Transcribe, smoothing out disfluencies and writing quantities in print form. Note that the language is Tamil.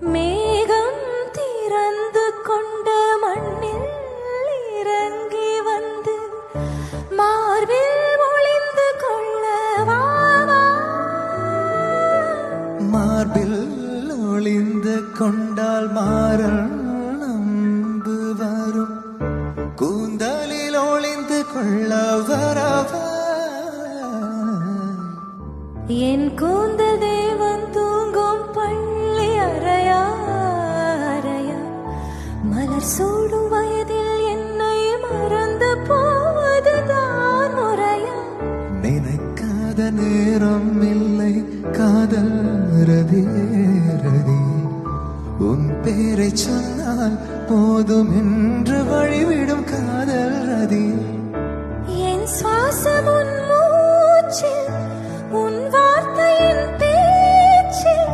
மேகம் திறந்து கொண்ட மண்ணில் இறங்கி வந்து மார்பில் ஒளிந்து கொள்ளவா, மார்பில் ஒளிந்து கொண்டால் மாறல் நம்பு வரும், கூந்தலில் ஒளிந்து கொள்ள வரவா. என் கூந்தல் தேவன் தூங்கும் பள்ளி அறையா அறையா, மலர் சூடும் வயதில் என்னை மறந்து போவதுதான் முறையா. நினைக்காத நேரம் இல்லை காதல் ரதியே ரதி, உன் பேரை சொன்னால் போதும் என்று வழிவிடும் காதல் ரதி. என் சுவாசம் உன் மூச்சில், உன் வார்த்தையின் பேச்சில்.